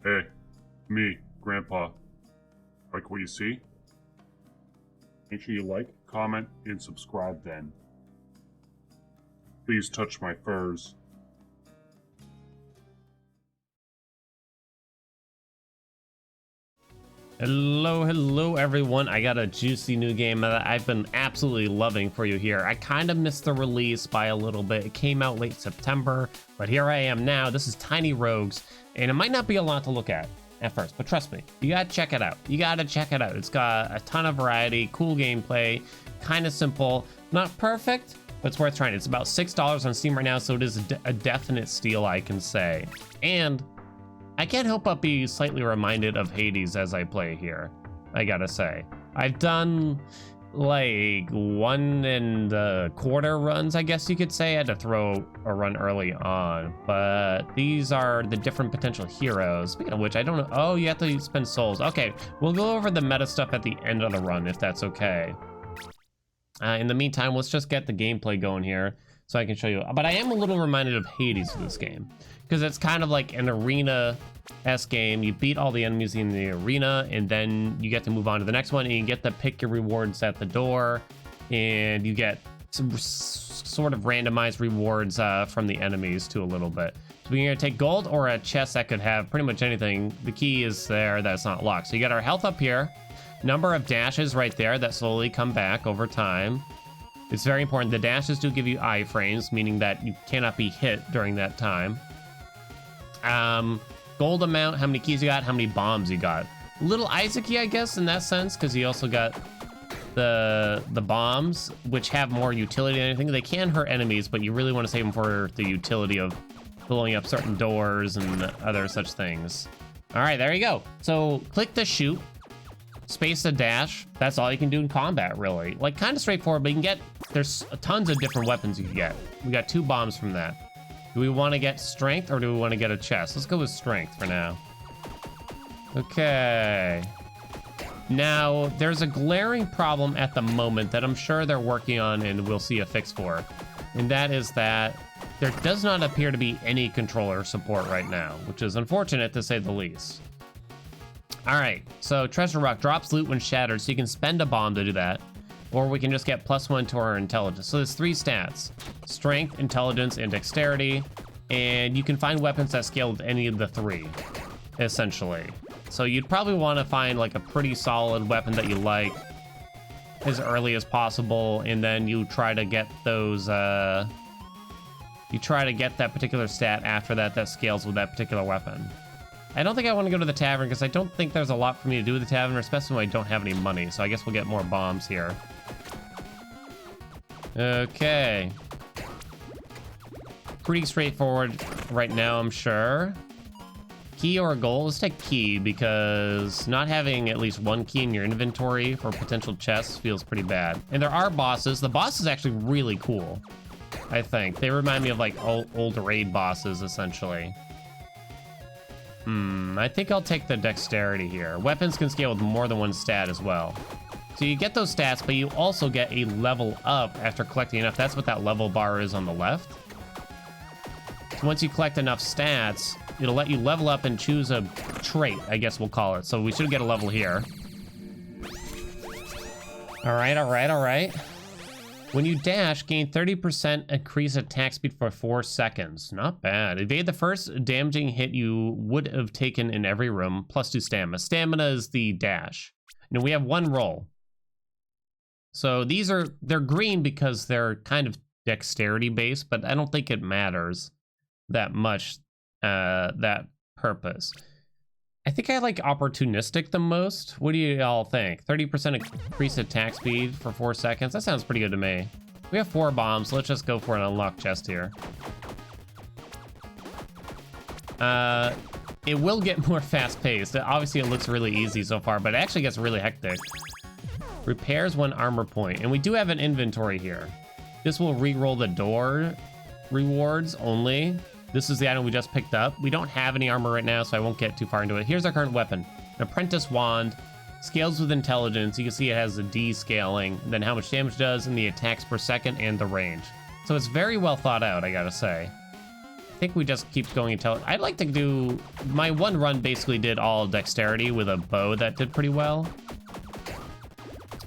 Hey, me, Grandpa. Like what you see? Make sure you like, comment, and subscribe then. Please touch my furs. Hello everyone. I got a juicy new game that I've been absolutely loving for you here. I kind of missed the release by a little bit. It came out late September, but here I am now. This is Tiny Rogues, and it might not be a lot to look at first, but trust me, you gotta check it out. You gotta check it out. It's got a ton of variety, cool gameplay, kind of simple, not perfect, but it's worth trying. It's about $6 on Steam right now, so it is a definite steal, I can say. And I can't help but be slightly reminded of Hades as I play here, I gotta say. I've done like 1 1/4 runs, I guess you could say. I had to throw a run early on, but these are the different potential heroes. Speaking of which, I don't know. Oh, you have to spend souls. Okay, we'll go over the meta stuff at the end of the run if that's okay. In the meantime, let's just get the gameplay going here so I can show you. But I am a little reminded of Hades with this game, because it's kind of like an arena-esque game. You beat all the enemies in the arena, and then you get to move on to the next one, and you get to pick your rewards at the door, and you get some sort of randomized rewards from the enemies too a little bit. So we're gonna take gold or a chest that could have pretty much anything. The key is there that it's not locked. So you got our health up here, number of dashes right there that slowly come back over time. It's very important. The dashes do give you iframes, meaning that you cannot be hit during that time. Gold amount, how many keys you got, how many bombs you got. Little Isaac-y, I guess, in that sense, because you also got the bombs, which have more utility than anything. They can hurt enemies, but you really want to save them for the utility of blowing up certain doors and other such things. All right, there you go. So click the shoot, space to dash. That's all you can do in combat, really. Like, kind of straightforward, but you can get, there's tons of different weapons you can get. We got 2 bombs from that. Do we want to get strength or do we want to get a chest? Let's go with strength for now. Okay. Now, there's a glaring problem at the moment that I'm sure they're working on and we'll see a fix for. And that is that there does not appear to be any controller support right now, which is unfortunate to say the least. All right, so Treasure Rock drops loot when shattered, so you can spend a bomb to do that. Or we can just get +1 to our intelligence. So there's 3 stats: strength, intelligence, and dexterity. And you can find weapons that scale with any of the 3, essentially. So you'd probably want to find like a pretty solid weapon that you like as early as possible, and then you try to get those, you try to get that particular stat after that that scales with that particular weapon. I don't think I want to go to the tavern because I don't think there's a lot for me to do with the tavern, especially when I don't have any money. So I guess we'll get more bombs here. Okay. Pretty straightforward right now, I'm sure. Key or gold? Let's take key, because not having at least 1 key in your inventory for potential chests feels pretty bad. And there are bosses. The boss is actually really cool, I think. They remind me of like old raid bosses, essentially. I think I'll take the dexterity here. Weapons can scale with more than 1 stat as well. So you get those stats, but you also get a level up after collecting enough. That's what that level bar is on the left. So once you collect enough stats, it'll let you level up and choose a trait, I guess we'll call it. So we should get a level here. All right, all right, all right. When you dash, gain 30% increased attack speed for 4 seconds. Not bad. Evade the first damaging hit you would have taken in every room, +2 stamina. Stamina is the dash. Now we have 1 roll. So they're green because they're kind of dexterity based, but I don't think it matters that much, that purpose. I think I like opportunistic the most. What do you all think? 30% increased attack speed for 4 seconds. That sounds pretty good to me. We have 4 bombs, so let's just go for an unlocked chest here. It will get more fast-paced. Obviously, it looks really easy so far, but it actually gets really hectic. Repairs 1 armor point, and we do have an inventory here. This will re-roll the door rewards only. This is the item we just picked up. We don't have any armor right now, so I won't get too far into it. Here's our current weapon. An apprentice wand. Scales with intelligence. You can see it has a D scaling, then how much damage it does, and the attacks per second, and the range. So it's very well thought out, I gotta say. I think we just keep going until... I'd like to do... My one run basically did all dexterity with a bow that did pretty well.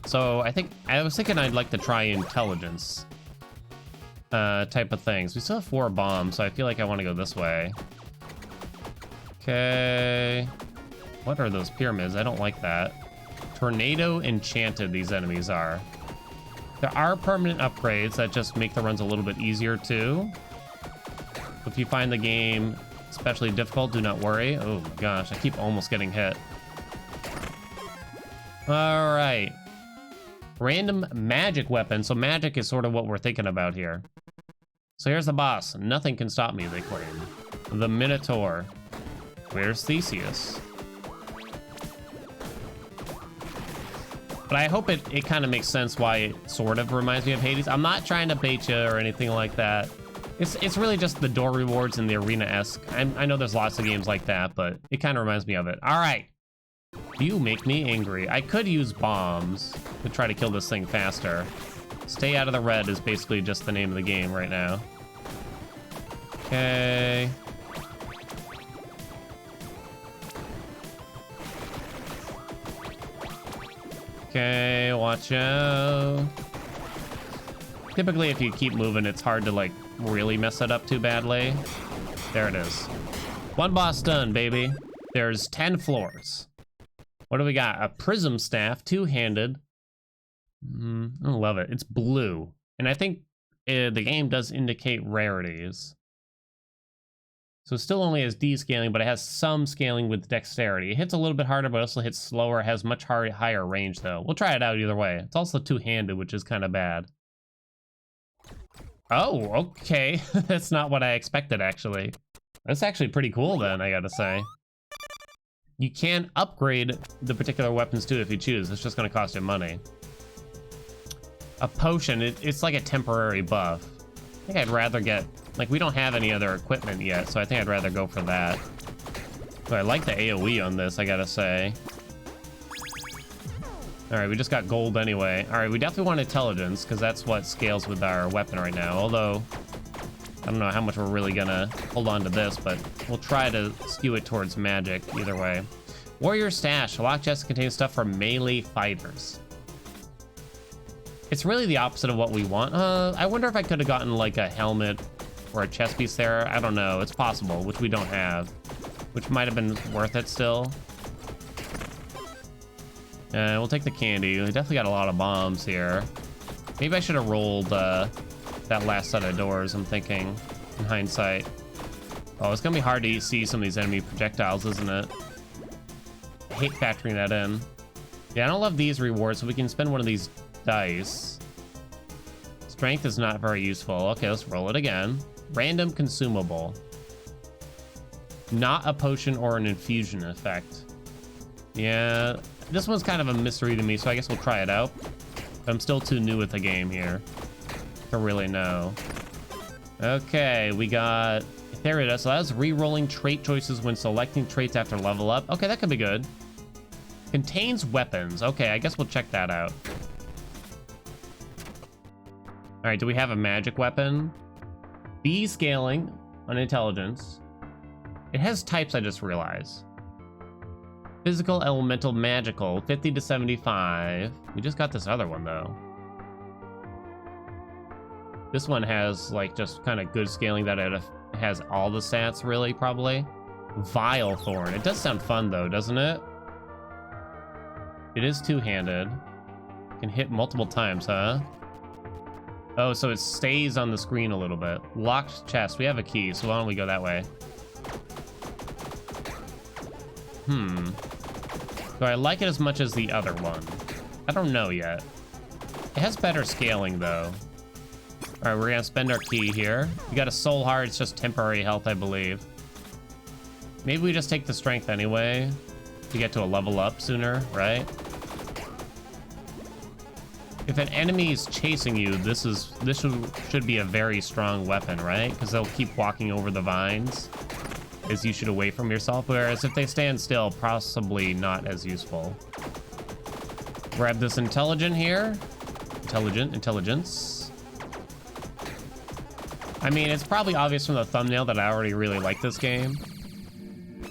So I was thinking I'd like to try intelligence type of things. We still have 4 bombs, so I feel like I want to go this way. Okay. What are those pyramids? I don't like that. Tornado enchanted these enemies are. There are permanent upgrades that just make the runs a little bit easier too. If you find the game especially difficult, do not worry. Oh my gosh, I keep almost getting hit. All right. Random magic weapon. So magic is sort of what we're thinking about here. So here's the boss. Nothing can stop me, they claim. The Minotaur. Where's Theseus? But I hope it kind of makes sense why it sort of reminds me of Hades. I'm not trying to bait you or anything like that. It's really just the door rewards and the arena-esque. I know there's lots of games like that, but it kind of reminds me of it. All right. You make me angry. I could use bombs to try to kill this thing faster. Stay out of the red is basically just the name of the game right now. Okay. Okay, watch out. Typically, if you keep moving, it's hard to, like, really mess it up too badly. There it is. One boss done, baby. There's 10 floors. What do we got? A prism staff, two-handed. I love it. It's blue. And I think the game does indicate rarities. So it still only has D scaling, but it has some scaling with dexterity. It hits a little bit harder, but also hits slower. It has much higher range, though. We'll try it out either way. It's also two-handed, which is kind of bad. Oh, okay. That's not what I expected, actually. That's actually pretty cool, then, I gotta say. You can upgrade the particular weapons, too, if you choose. It's just gonna cost you money. A potion, it's like a temporary buff. I think I'd rather get... Like, we don't have any other equipment yet, so I think I'd rather go for that. But I like the AoE on this, I gotta say. Alright, we just got gold anyway. Alright, we definitely want intelligence, because that's what scales with our weapon right now. Although, I don't know how much we're really gonna hold on to this, but we'll try to skew it towards magic either way. Warrior Stash. A lock chest contains stuff for melee fighters. It's really the opposite of what we want. I wonder if I could have gotten, like, a helmet or a chest piece there. I don't know. It's possible, which we don't have. Which might have been worth it still. We'll take the candy. We definitely got a lot of bombs here. Maybe I should have rolled that last set of doors, I'm thinking, in hindsight. Oh, it's gonna be hard to see some of these enemy projectiles, isn't it? I hate factoring that in. Yeah, I don't love these rewards, so we can spend one of these dice. Strength is not very useful. Okay, let's roll it again. Random consumable. Not a potion or an infusion effect. Yeah, this one's kind of a mystery to me, so I guess we'll try it out. But I'm still too new with the game here to really know. Okay, we got... There it is. So that's re-rolling trait choices when selecting traits after level up. Okay, that could be good. Contains weapons. Okay, I guess we'll check that out. All right, do we have a magic weapon? B scaling on intelligence. It has types, I just realized. Physical, elemental, magical, 50 to 75. We just got this other one, though. This one has, like, just kind of good scaling that it has all the stats, really, probably. Vile Thorn. It does sound fun, though, doesn't it? It is two-handed. Can hit multiple times, huh? Oh, so it stays on the screen a little bit. Locked chest. We have a key, so why don't we go that way? Do I like it as much as the other one? I don't know yet. It has better scaling, though. All right, we're gonna spend our key here. We got a soul heart. It's just temporary health, I believe. Maybe we just take the strength anyway to get to a level up sooner, right? If an enemy is chasing you, this should be a very strong weapon, right? Because they'll keep walking over the vines as you shoot away from yourself. Whereas if they stand still, possibly not as useful. Grab this intelligence. I mean, it's probably obvious from the thumbnail that I already really like this game.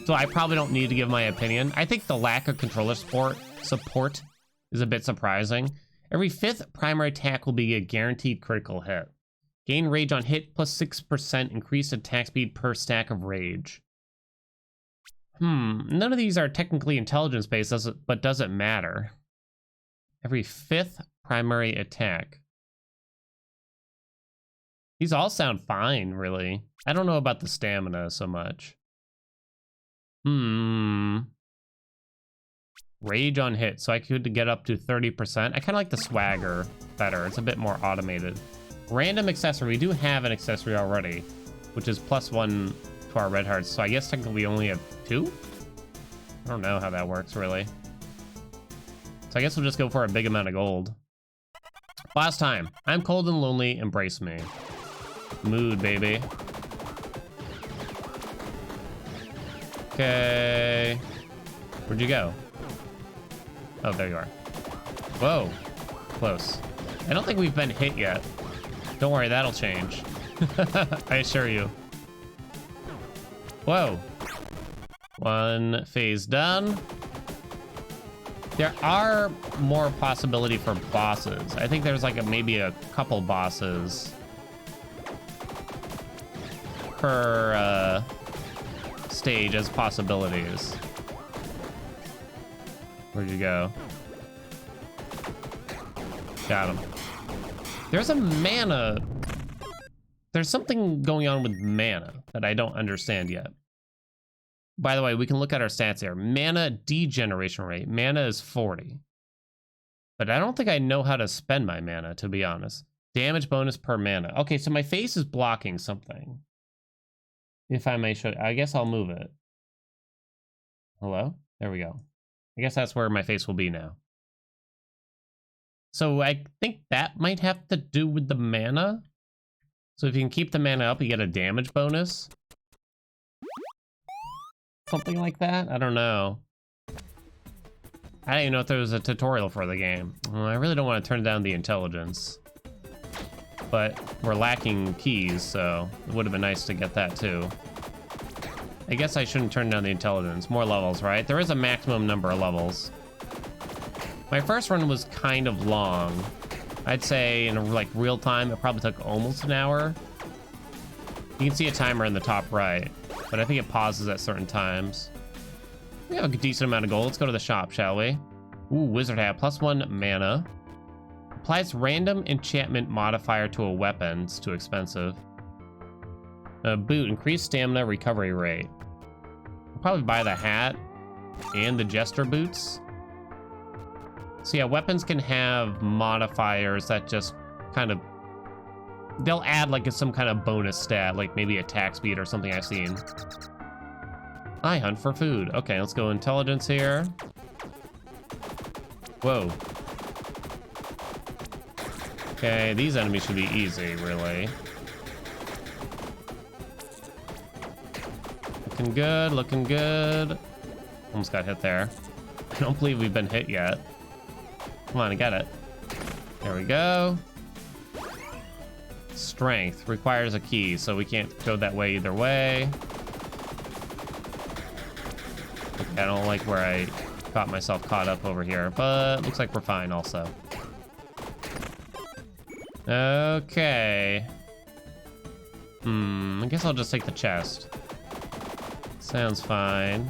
So I probably don't need to give my opinion. I think the lack of controller support is a bit surprising. Every 5th primary attack will be a guaranteed critical hit. Gain rage on hit plus 6% increased attack speed per stack of rage. None of these are technically intelligence based, but does it matter? Every 5th primary attack. These all sound fine, really. I don't know about the stamina so much. Rage on hit, so I could get up to 30%. I kind of like the swagger better. It's a bit more automated. Random accessory. We do have an accessory already, which is +1 to our red hearts. So I guess technically we only have 2? I don't know how that works, really. So I guess we'll just go for a big amount of gold. Last time. I'm cold and lonely. Embrace me. Mood, baby. Okay. Where'd you go? Oh, there you are. Whoa. Close. I don't think we've been hit yet. Don't worry, that'll change. I assure you. Whoa. One phase done. There are more possibility for bosses. I think there's like maybe a couple bosses per stage as possibilities. Where'd you go? Got him. There's a mana. There's something going on with mana that I don't understand yet. By the way, we can look at our stats here. Mana degeneration rate. Mana is 40. But I don't think I know how to spend my mana, to be honest. Damage bonus per mana. Okay, so my face is blocking something. If I may show, I guess I'll move it. Hello? There we go. I guess that's where my face will be now. So I think that might have to do with the mana. So if you can keep the mana up, you get a damage bonus. Something like that? I don't know. I didn't even know if there was a tutorial for the game. Well, I really don't want to turn down the intelligence. But we're lacking keys, so it would have been nice to get that too. I guess I shouldn't turn down the intelligence. More levels, right? There is a maximum number of levels. My first run was kind of long. I'd say in like real time, it probably took almost an hour. You can see a timer in the top right, but I think it pauses at certain times. We have a decent amount of gold. Let's go to the shop, shall we? Ooh, wizard hat, +1 mana. Applies random enchantment modifier to a weapon. It's too expensive. A boot, increased stamina recovery rate. I'll probably buy the hat and the jester boots. So yeah, weapons can have modifiers that just kind of, they'll add like some kind of bonus stat, like maybe attack speed or something I've seen. I hunt for food. Okay, let's go intelligence here. Whoa. Okay, these enemies should be easy, really. Looking good, looking good. Almost got hit there. I don't believe we've been hit yet. Come on, I got it. There we go. Strength requires a key, so we can't go that way either way. I don't like where I got myself caught up over here, but looks like we're fine also. Okay. I guess I'll just take the chest. Sounds fine.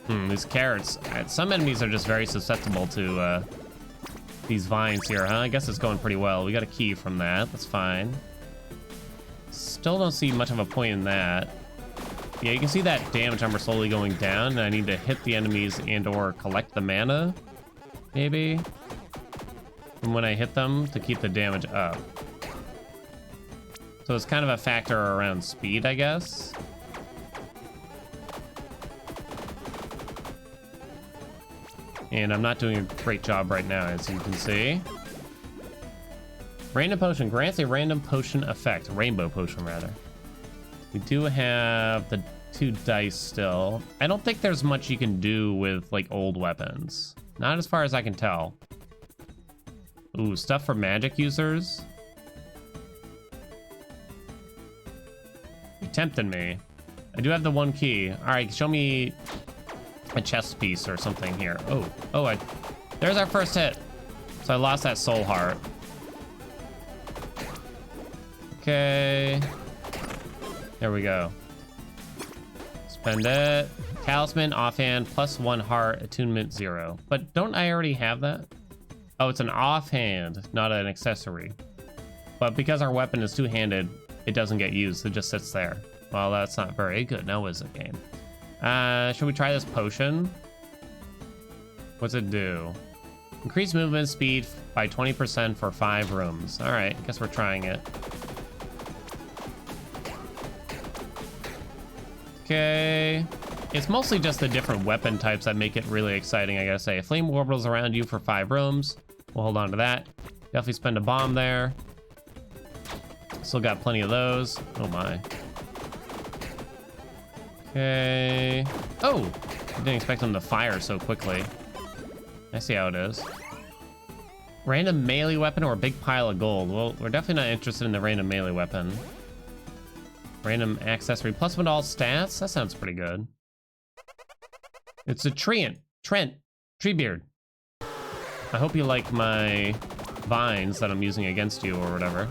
These carrots. Some enemies are just very susceptible to these vines here, huh? I guess it's going pretty well. We got a key from that. That's fine. Still don't see much of a point in that. Yeah, you can see that damage number slowly going down, and I need to hit the enemies and or collect the mana, maybe, from when I hit them to keep the damage up. So it's kind of a factor around speed, I guess. And I'm not doing a great job right now, as you can see. Random potion grants a random potion effect. Rainbow potion, rather. We do have the 2 dice still. I don't think there's much you can do with, like, old weapons. Not as far as I can tell. Ooh, stuff for magic users. You're tempting me. I do have the one key. All right, show me a chest piece or something here. Oh, there's our first hit. So I lost that soul heart. Okay. There we go. Spend it. Talisman, offhand, +1 heart, attunement 0. But don't I already have that? Oh, it's an offhand, not an accessory. But because our weapon is two-handed, it doesn't get used. It just sits there. Well, that's not very good now, is it, game? Should we try this potion? What's it do? Increase movement speed by 20% for 5 rooms. All right, guess we're trying it. Okay. It's mostly just the different weapon types that make it really exciting, I gotta say. Flame warbles around you for 5 rooms. We'll hold on to that. Definitely spend a bomb there. Still got plenty of those. Oh my. Okay. Oh! I didn't expect them to fire so quickly. I see how it is. Random melee weapon or a big pile of gold? Well, we're definitely not interested in the random melee weapon. Random accessory +1 to all stats? That sounds pretty good. It's a Trent, Treebeard. I hope you like my vines that I'm using against you or whatever.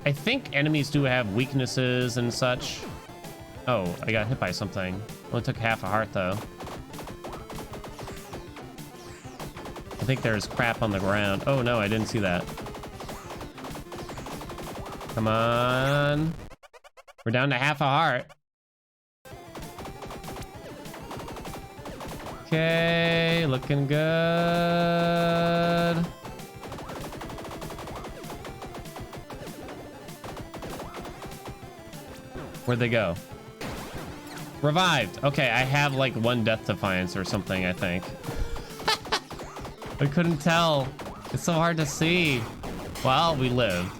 I think enemies do have weaknesses and such. Oh, I got hit by something. Only took half a heart though. I think there's crap on the ground. Oh no, I didn't see that. Come on. We're down to half a heart. Okay, looking good. Where'd they go? Revived. Okay, I have like 1 death defiance or something, I think. I couldn't tell. It's so hard to see. Well, we live.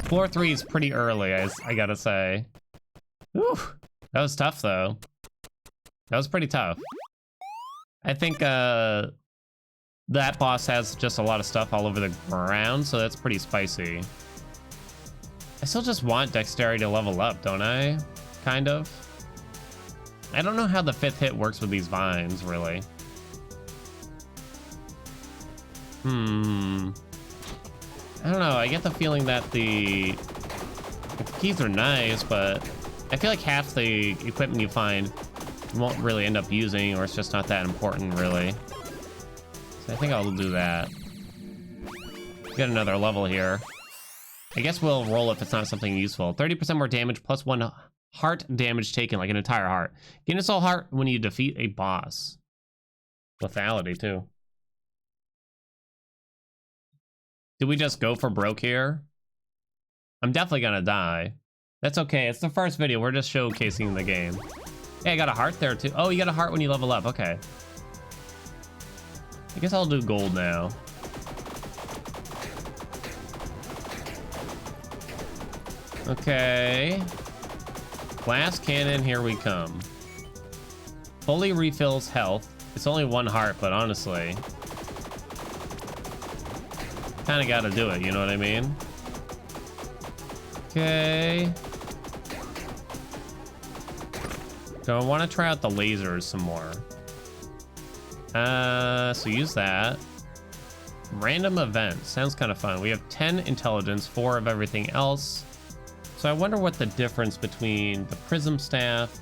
Floor 3 is pretty early, I gotta say. Whew. That was tough, though. That was pretty tough. I think that boss has just a lot of stuff all over the ground, so that's pretty spicy. I still just want dexterity to level up, don't I? Kind of. I don't know how the 5th hit works with these vines, really. I don't know, I get the feeling that the keys are nice, but I feel like half the equipment you find you won't really end up using, or it's just not that important, really. So I think I'll do that. Get another level here. I guess we'll roll if it's not something useful. 30% more damage, +1 heart damage taken, like an entire heart. Gain a soul heart when you defeat a boss. Lethality, too. Did we just go for broke here? I'm definitely gonna die. That's okay, it's the first video, we're just showcasing the game. Hey, I got a heart there too. Oh, you got a heart when you level up, okay. I guess I'll do gold now. Okay. Glass cannon, here we come. Fully refills health. It's only 1 heart, but honestly, kind of gotta do it, you know what I mean? Okay. So I want to try out the lasers some more. So use that. Random event. Sounds kind of fun. We have 10 intelligence, 4 of everything else. So I wonder what the difference between the prism staff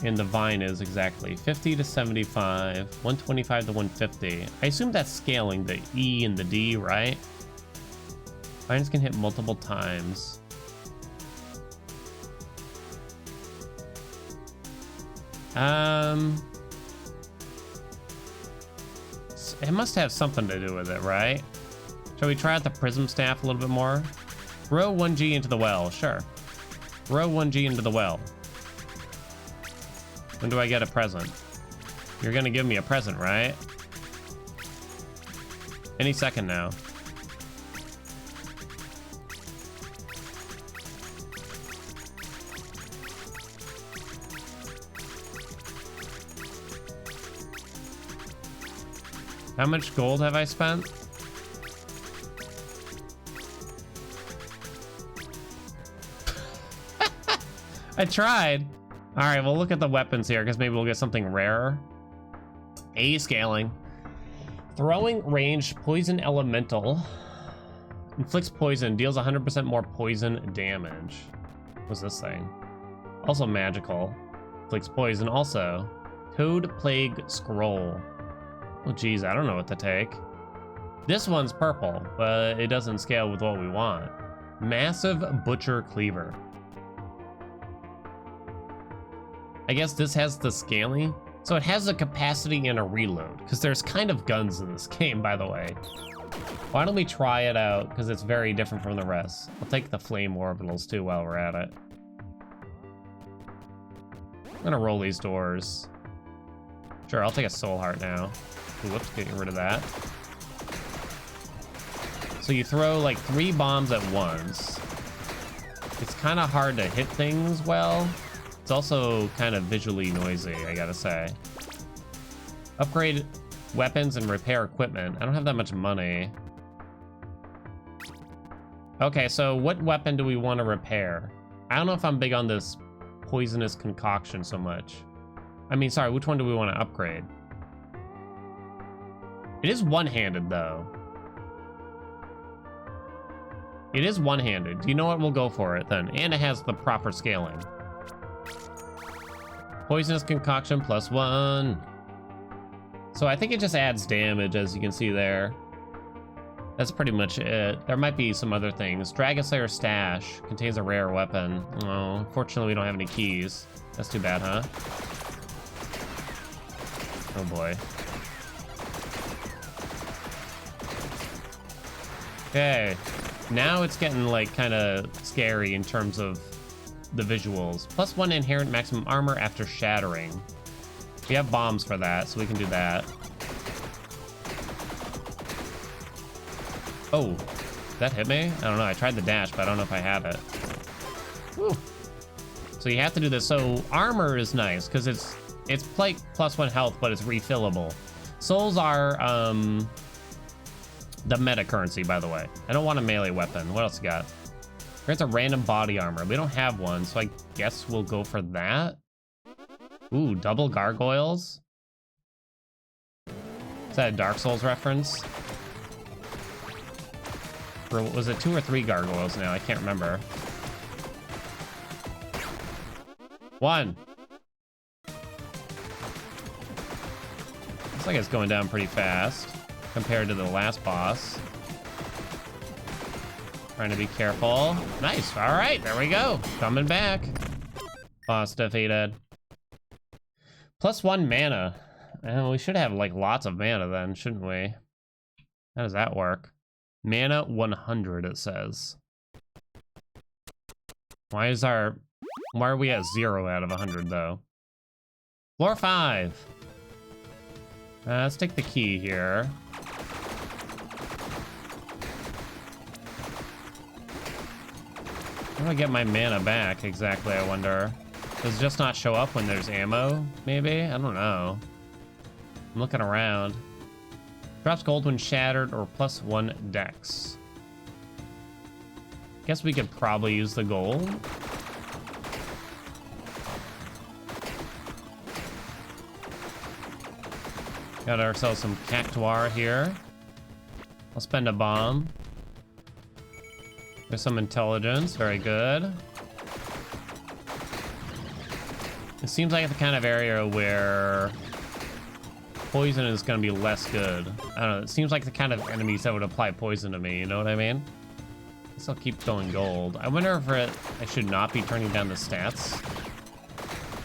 and the vine is exactly. 50 to 75, 125 to 150. I assume that's scaling the E and the D, right? Vines can hit multiple times. It must have something to do with it, right? Shall we try out the prism staff a little bit more? Row 1G into the well, sure. Row 1G into the well. When do I get a present? You're gonna give me a present, right? Any second now. How much gold have I spent? I tried. All right, we'll look at the weapons here because maybe we'll get something rarer. A scaling. Throwing range poison elemental. Inflicts poison, deals 100% more poison damage. What's this thing? Also magical. Inflicts poison also. Toad Plague Scroll. Oh geez, I don't know what to take. This one's purple, but it doesn't scale with what we want. Massive Butcher Cleaver. I guess this has the scaling. So it has a capacity and a reload, because there's kind of guns in this game, by the way. Why don't we try it out, because it's very different from the rest. I'll take the flame orbitals too while we're at it. I'm gonna roll these doors. Sure, I'll take a soul heart now. Ooh, whoops, getting rid of that. So you throw like 3 bombs at once. It's kind of hard to hit things well. It's also kind of visually noisy, I gotta say. Upgrade weapons and repair equipment. I don't have that much money. Okay, so what weapon do we want to repair? I don't know if I'm big on this poisonous concoction so much. I mean, sorry, which one do we want to upgrade? It is one-handed, though. It is one-handed. Do you know what? We'll go for it, then. And it has the proper scaling. Poisonous concoction +1. So I think it just adds damage, as you can see there. That's pretty much it. There might be some other things. Dragon Slayer Stash contains a rare weapon. Oh, unfortunately we don't have any keys. That's too bad, huh? Oh boy. Okay, now it's getting like kind of scary in terms of the visuals. +1 inherent maximum armor after shattering. We have bombs for that, so we can do that. Oh, did that hit me? I don't know. I tried the dash, but I don't know if I had it. Whew. So you have to do this. So armor is nice because it's like +1 health, but it's refillable. Souls are the meta currency, by the way. I don't want a melee weapon. What else you got? Grants a random body armor. We don't have one, so I guess we'll go for that. Ooh, double gargoyles. Is that a Dark Souls reference? Or was it 2 or 3 gargoyles now? I can't remember. 1. Looks like it's going down pretty fast compared to the last boss. Trying to be careful. Nice. All right, there we go. Coming back. Boss defeated. +1 mana. And we should have like lots of mana then, shouldn't we? How does that work? Mana 100, it says. Why are we at 0 out of 100 though? Floor 5. Let's take the key here. How do I get my mana back exactly, I wonder? Does it just not show up when there's ammo, maybe? I don't know. I'm looking around. Drops gold when shattered or +1 dex. Guess we could probably use the gold. Got ourselves some cactuar here. I'll spend a bomb. There's some intelligence, very good. It seems like the kind of area where poison is gonna be less good. I don't know, it seems like the kind of enemies that would apply poison to me, you know what I mean? I guess I'll keep going gold. I wonder if I should not be turning down the stats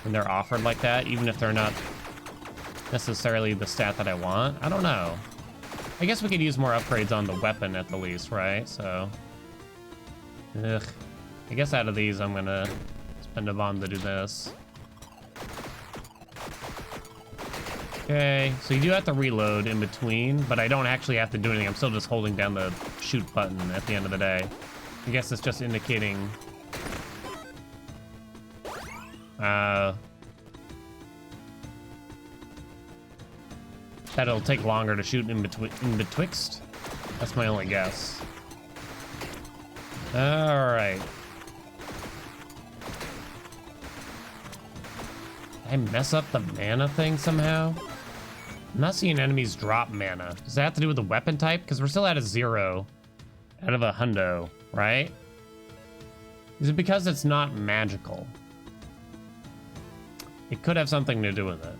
when they're offered like that, even if they're not necessarily the stat that I want. I don't know. I guess we could use more upgrades on the weapon at the least, right? So, ugh. I guess out of these, I'm gonna spend a bomb to do this. Okay, so you do have to reload in between, but I don't actually have to do anything. I'm still just holding down the shoot button at the end of the day. I guess it's just indicating... That it'll take longer to shoot in betwixt. That's my only guess. All right. Did I mess up the mana thing somehow? I'm not seeing enemies drop mana. Does that have to do with the weapon type? Because we're still at a 0 out of a hundo, right? Is it because it's not magical? It could have something to do with it.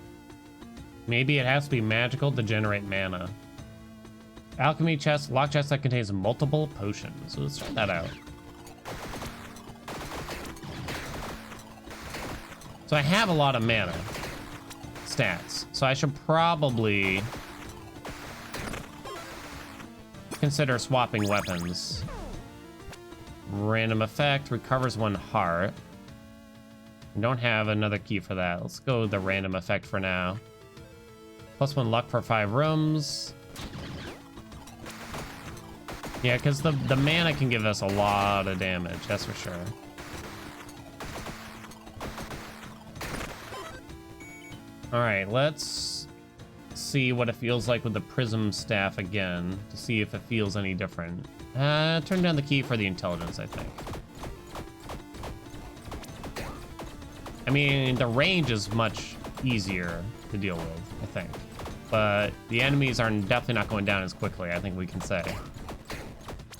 Maybe it has to be magical to generate mana. Alchemy chest, lock chest that contains multiple potions. So let's try that out. So I have a lot of mana stats. So I should probably consider swapping weapons. Random effect, recovers 1 heart. I don't have another key for that. Let's go with the random effect for now. +1 luck for 5 rooms. Yeah, because the mana can give us a lot of damage, that's for sure. All right, let's see what it feels like with the prism staff again to see if it feels any different. Turn down the key for the intelligence, I think. I mean, the range is much easier to deal with, I think. But the enemies are definitely not going down as quickly, I think we can say.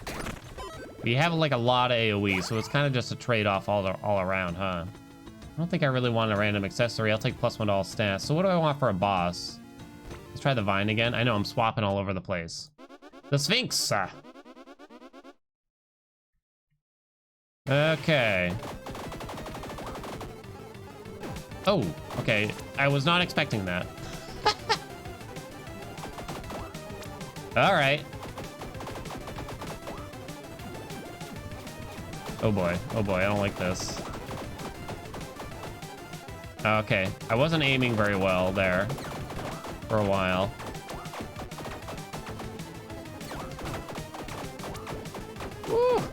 But you have like a lot of AoE, so it's kind of just a trade-off all around, huh? I don't think I really want a random accessory. I'll take +1 to all stats. So what do I want for a boss? Let's try the vine again. I know I'm swapping all over the place. The Sphinx! Okay. Oh, okay. I was not expecting that. All right. Oh boy, I don't like this. Okay, I wasn't aiming very well there for a while. Woo.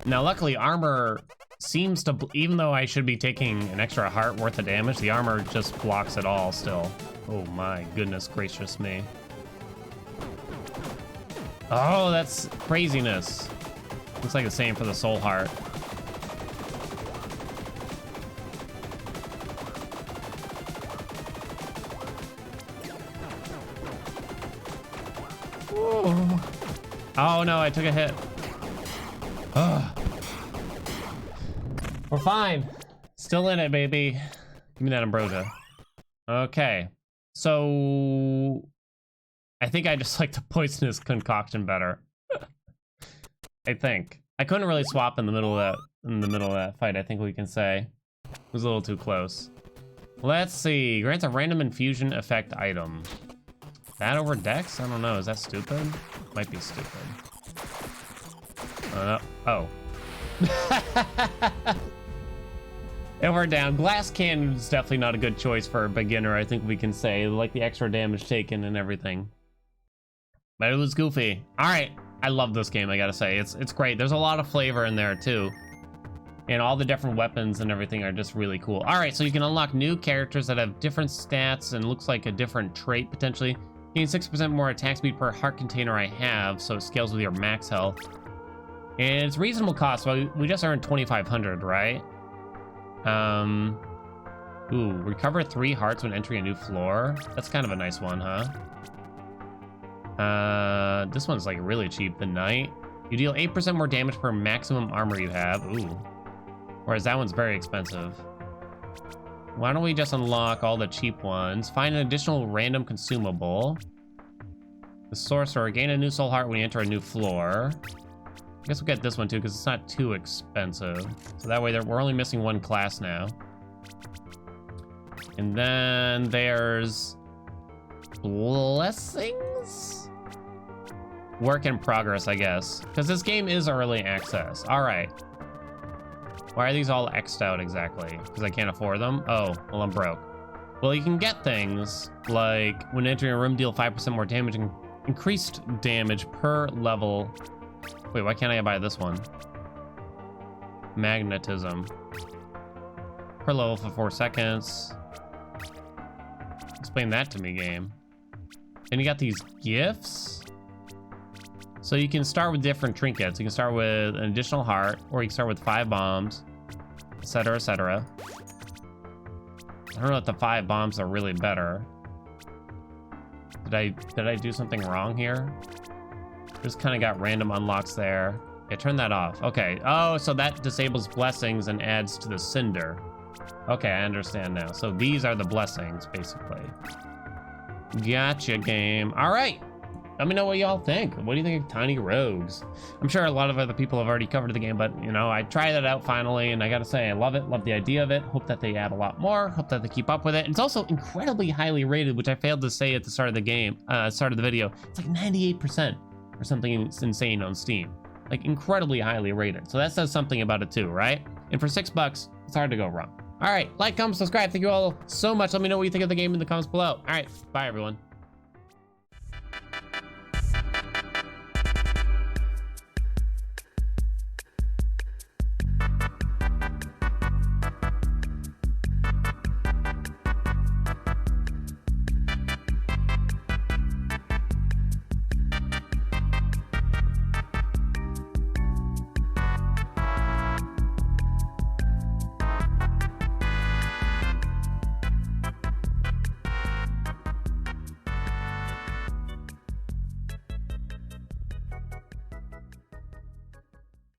Now, luckily, armor seems to, even though I should be taking an extra heart worth of damage, the armor just blocks it all still. Oh my goodness gracious me. Oh, that's craziness. Looks like the same for the soul heart. Whoa. Oh no, I took a hit. Ugh. We're fine. Still in it, baby. Give me that ambrosia. Okay. So I think I just like the poisonous concoction better. I think. I couldn't really swap in the middle of that fight, I think we can say. It was a little too close. Let's see. Grants a random infusion effect item. That over Dex? I don't know. Is that stupid? Might be stupid. Oh. And we're down. Glass cannon is definitely not a good choice for a beginner, I think we can say. Like the extra damage taken and everything. But it was goofy. All right. I love this game, I gotta say. It's great. There's a lot of flavor in there, too. And all the different weapons and everything are just really cool. All right, so you can unlock new characters that have different stats and looks like a different trait, potentially. Gain 6% more attack speed per heart container I have, so it scales with your max health. And it's reasonable cost, so we just earned 2,500, right? Ooh, recover 3 hearts when entering a new floor. That's kind of a nice one, huh? This one's like really cheap. The Knight. You deal 8% more damage per maximum armor you have. Ooh. Whereas that one's very expensive. Why don't we just unlock all the cheap ones? Find an additional random consumable. The Sorcerer. Gain a new soul heart when you enter a new floor. I guess we'll get this one too, because it's not too expensive. So that way we're only missing 1 class now. And then there's Blessings? Work in progress, I guess. Because this game is early access. All right. Why are these all X'd out exactly? Because I can't afford them? Oh, well, I'm broke. Well, you can get things like when entering a room, deal 5% more damage and increased damage per level. Wait, why can't I buy this one? Magnetism. Per level for 4 seconds. Explain that to me, game. And you got these gifts. So you can start with different trinkets. You can start with an additional heart, or you can start with 5 bombs, etc., etc. I don't know if the 5 bombs are really better. Did I do something wrong here? Just kind of got random unlocks there. Yeah, turn that off. Okay. Oh, so that disables blessings and adds to the cinder. Okay, I understand now. So these are the blessings, basically. Gotcha, game. All right. Let me know what y'all think. What do you think of Tiny Rogues? I'm sure a lot of other people have already covered the game, but you know, I tried it out finally, and I gotta say, I love it. Love the idea of it. Hope that they add a lot more. Hope that they keep up with it. It's also incredibly highly rated, which I failed to say at the start of the game, start of the video. It's like 98% or something insane on Steam. Like incredibly highly rated. So that says something about it too, right? And for $6, it's hard to go wrong. All right, like, comment, subscribe. Thank you all so much. Let me know what you think of the game in the comments below. All right, bye everyone.